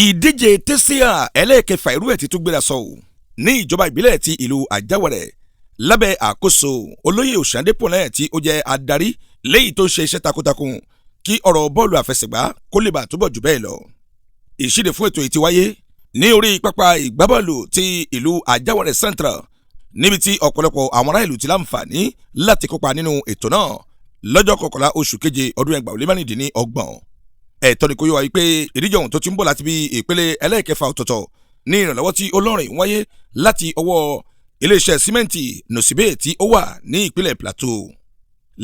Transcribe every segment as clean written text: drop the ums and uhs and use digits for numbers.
ìdíje tẹ́síà ẹlẹ́ẹ̀kẹfà irú ẹ̀ ti tún gbéra sọ ní ìjọba ìbílẹ̀ ti ìlú Àjáwọ̀rẹ̀ lábẹ́ àkóso olóyè Òṣàndépọ̀lẹ́ tí ó jẹ́ adarí léyìí tó ń ṣe iṣẹ́ takuntakun kí ọ̀rọ̀ bọ́ọ̀lù àfẹsẹ̀gbá kó lè bá túbọ̀ jù bẹ́ẹ̀ lọ. ìṣíde fún ètò ìti wáyé ní orí pápá ìgbábọ́ọ̀lù ti ìlú Àjáwọ̀rẹ̀ Central níbi tí ọ̀pọ̀lọpọ̀ àwọn ará ìlú ti láǹfààní láti kópa nínú ètò náà lọ́jọ́ 11 oṣù keje ọdún 2026. ẹ̀tọ́ ni kò yọ wáyé pé ìdíje ọ̀hún tó ti ń bọ̀ láti bí ìpele ẹlẹ́ẹ̀kẹfà ọ̀tọ̀ọ̀tọ̀ ní ìrànlọ́wọ́ tí olórin wáyé láti ọwọ́ iléeṣẹ́ símẹ́ǹtì Nosibe tí ó wà ní ìpínlẹ̀ Plateau.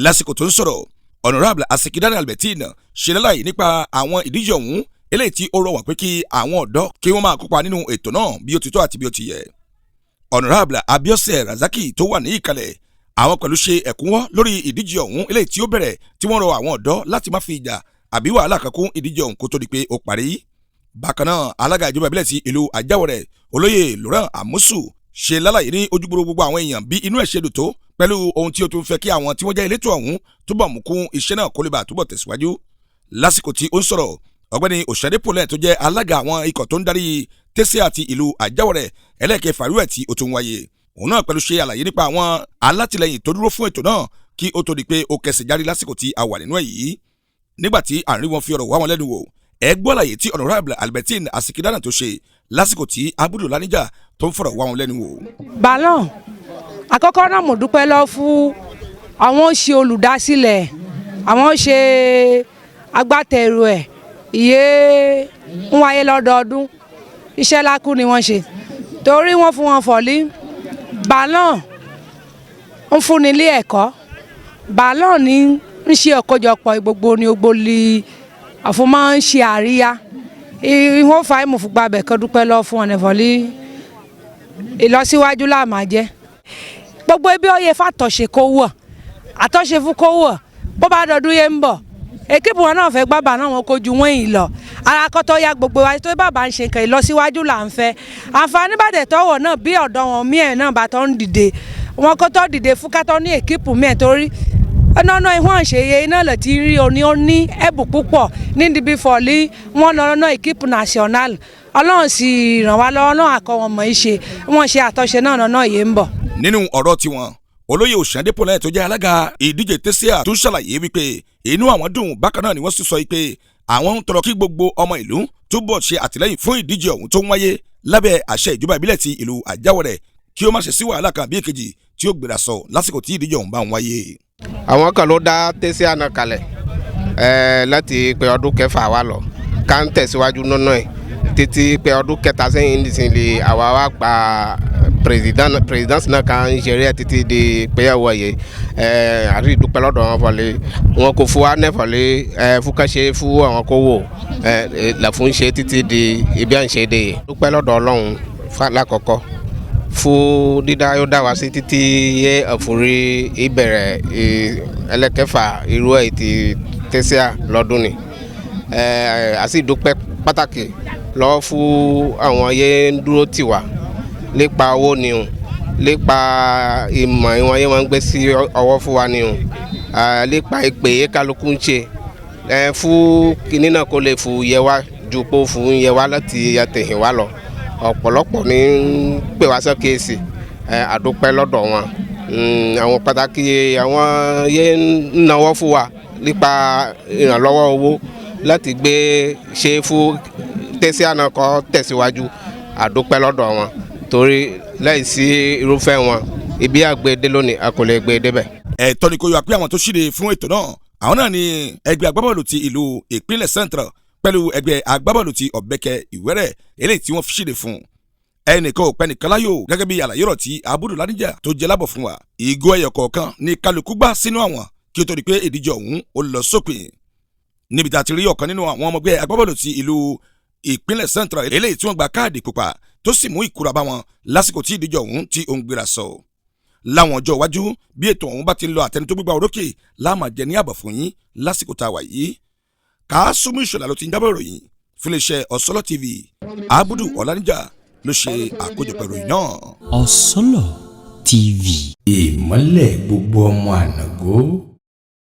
lásìkò tó ń sọ̀rọ̀ Honorable Asekidani Albertine ṣe lálàyé nípa àwọn ìdíje ọ̀hún eléyìí tí ó rọ̀ wá pé kí àwọn ọ̀dọ́ kí wọ́n máa kópa nínú ètò náà bí ó ti tọ́ àti bí ó ti yẹ. Honorable Abiose Razaki tó wà ní ìkàlẹ̀ àwọn pẹ̀lú ṣe ẹ̀kúnwọ́ lórí ìdíje ọ̀hún eléyìí tí ó bẹ̀rẹ̀ tí wọ́n rọ àwọn ọ̀dọ́ láti má fi ìjà àbí wàhálà kan kún ìdíje ọ̀hún kó tó di pé ó parí. bákan náà alága ìjọba ìbílẹ̀ ti ìlú Àjáwọ̀rẹ̀ olóyè Laurent Amusu ṣe lálàyé ní ojúgbòrò gbogbo àwọn èèyàn bí inú ẹ̀ ṣe dùn tó pẹ̀lú ohun tí ó tún fẹ́ kí àwọn tí wọ́n jẹ́ elétò ọ̀hún túbọ̀ mú kún iṣẹ́ náà kó lè bá túbọ̀ tẹ̀síwájú. lásìkò tí ó ń sọ̀rọ̀ ọ̀gbẹ́ni Òṣàndépọ̀lẹ́ tó jẹ́ alága àwọn ikọ̀ tó ń darí tẹ́síà ti ìlú Àjáwọ̀rẹ̀ ẹlẹ́ẹ̀kẹfà irú ẹ̀ tí ó tún wáyé òun náà pẹ̀lú ṣe àlàyé nípa àwọn alátìlẹyìn tó dúró fún ètò náà kí ó tó di pé ó kẹsẹ̀ járí lásìkò tí a wà nínú ẹ̀ yìí. nígbà tí àárín wọn fi ọ̀rọ̀ wá wọn lẹ́nu wò ẹ gbọ́ àlàyé tí Honorable Albertine Asekidani tó ṣe lásìkò tí Abudu Lanija tó ń fọ̀rọ̀ wá wọn lẹ́nu wò. Ballon àkọ́kọ́ náà mo dúpẹ́ lọ fún àwọn ṣe olùdásílẹ̀ àwọn ṣe agbátẹrù ẹ̀ iye ń wáyé lọ́dọọdún iṣẹ́ lákú ni wọ́n ṣe torí wọ́n fún wọn fọ̀lí. Ballon ń fúnni ilé ẹ̀kọ́ Ballon ní ń ṣe ọ̀kọ́jọpọ̀ gbogbo ní ogboli àfọmọ́ ń ṣe àríyá ìwọ́n fa ìmọ̀ fúgbà bẹ̀ kọ́ dúpẹ́ lọ fún ọ̀nà ìfọ̀lí ìlọsíwájú láàmà jẹ́ gbogbo ibi ọyẹ fàtọ̀ṣe kó wọ̀ àtọ̀ṣe fún kó wọ̀ bó bá dọdún yẹn ń bọ̀ èkìpù wọn náà fẹ́ gbábà náà wọn kojú wọ́n yìí lọ arakọ́tọ̀ ya gbogbo wa tó bàbá ń ṣe nǹkan ìlọsíwájú là ń fẹ́ àǹfààní bàdẹ̀ tọwọ́ náà bí ọ̀dọ́ wọn míẹ̀ náà bá tọ́ ń dìde wọn kó tọ́ dìde fún kátó ní èkìpù míẹ̀ torí ọ̀nà ìwọ̀n ṣèyẹ iná lè ti rí oní ó ní ẹ̀bùn púpọ̀ níbi fọ̀lí wọn lọ́nà èkìpù national ọlọ́run sì ràn wá lọ́wọ́ náà àkọ́ wọn mọ̀ ṣe wọ́n ṣe àtọ́ṣe náà lọ́nà yìí ń bọ̀. nínú ọ̀rọ̀ tiwọn olóyè Òṣàndépọ̀lẹ́ tó jẹ́ alága ìdíje tẹ́síà tún ṣàlàyé wípé inú àwọn dùn bákan náà ni wọ́n sì sọ pé àwọn ń tọrọ kí gbogbo ọmọ ìlú túbọ̀ ṣe àtìlẹ́yìn fún ìdíje ọ̀hún tó ń wáyé lábẹ́ àṣẹ ìjọba ìbílẹ̀ ti ìlú Àjáwọ̀rẹ̀ kí ó má ṣe sí wàhálà kan bí èkejì tí ó gbéra sọ lásìkò tí ìdíje ọ̀hún bá ń wáyé. àwọn kan ló dá tẹ́síà náà kalẹ̀ láti pé ọdún kẹfà wa lọ ká ń tẹ̀síwájú nínú ẹ̀ títí pé ọdún kẹta sẹ́yìn nísìnyí àwa wa gba president náà kan ń ṣeré ẹ̀ títí di péyàwó ẹ̀yẹ àrí ìdúpẹ́ lọ́dọ̀ wọn fọlẹ́ wọn kò fún wa nẹ́fọ̀lẹ́ fúkàṣe fún àwọn kó wò lẹ́fún ṣe títí di ibi à ń ṣe dé dúpẹ́ lọ́dọ̀ Ọlọ́run lákọ̀ọ́kọ́ fún dídá yóò dá wa sí títí yẹ ẹ̀fúrí ìbẹ̀rẹ̀ ẹlẹ́kẹfà irú ẹ̀ ti tẹ́síà lọ́dún ni àti ìdúpẹ́ pàtàkì lọ́wọ́ fún àwọn yẹn ń dúró tì wá lépa owó ni o lépa ìmọ̀ ìwọ̀n yẹn wọ́n ń gbé sí ọwọ́ fún wa ni o lépa ìpè kálukú ń ṣe fún kinní náà kó lè fún yẹ wá ju pé fún yẹ wá láti tẹ̀yìn wá lọ ọ̀pọ̀lọpọ̀ ní ń pè wá sọ́kèésì àdúpẹ́ lọ́dọ̀ wọn àwọn pàtàkì àwọn yẹn ń náwó fún wa nípa ìrànlọ́wọ́ owó láti gbé ṣe fún tẹ́síà náà kó tẹ̀síwájú àdúpẹ́ lọ́dọ̀ wọn torí láì sí irúfẹ́ wọn ibi àgbèdè lónìí a kò lè gbé débẹ̀. ẹ̀tọ́ ni kò yọ pé àwọn tó ṣíde fún ètò náà àwọn náà ni ẹgbẹ́ agbábọ́ọ̀lù ti ìlú ìpínlẹ̀ Central pẹ̀lú ẹgbẹ́ agbábọ́ọ̀lù ti Ọ̀bẹ́kẹ́ Ìwẹ́rẹ̀ eléyìí tí wọ́n fi ṣíde fún ẹnìkan ò pẹ́ nìkan láyò gẹ́gẹ́ bí àlàyé rọ̀ tí Abudu Lanija tó jẹ́ lábọ̀ fún wa ìgò ẹyọ kọ̀ọ̀kan ní kálukú gbà sínú àwọn kí ó tó di pé ìdíje ọ̀hún ó lọ sópin níbi tá a ti rí ọ̀kan nínú àwọn ọmọgbẹ́ agbábọ́ọ̀lù ti ìlú ìpínlẹ̀ Central eléyìí tí wọ́n gba káàdì pupa tó sì mú ìkúra bá wọn lásìkò tí ìdíje ọ̀hún tí ó ń gbéra sọ láwọn ọjọ́ iwájú bí ètò ọ̀hún bá ti ń lọ àtẹni tó gbégbá orókè láàmà jẹ ní àbọ̀ fún yín lásìkò tá a wà yìí Kásùmù Ìṣọ̀lá ló ti ń jábọ̀ ìròyìn fún iléeṣẹ́ Ọ̀sọ́lọ̀ TV Abudu Ọláníjà ló ṣe àkójọpọ̀ ìròyìn náà. Ọ̀sọ́lọ̀ TV. ìmọ́lẹ̀ gbogbo ọmọ ànàgó.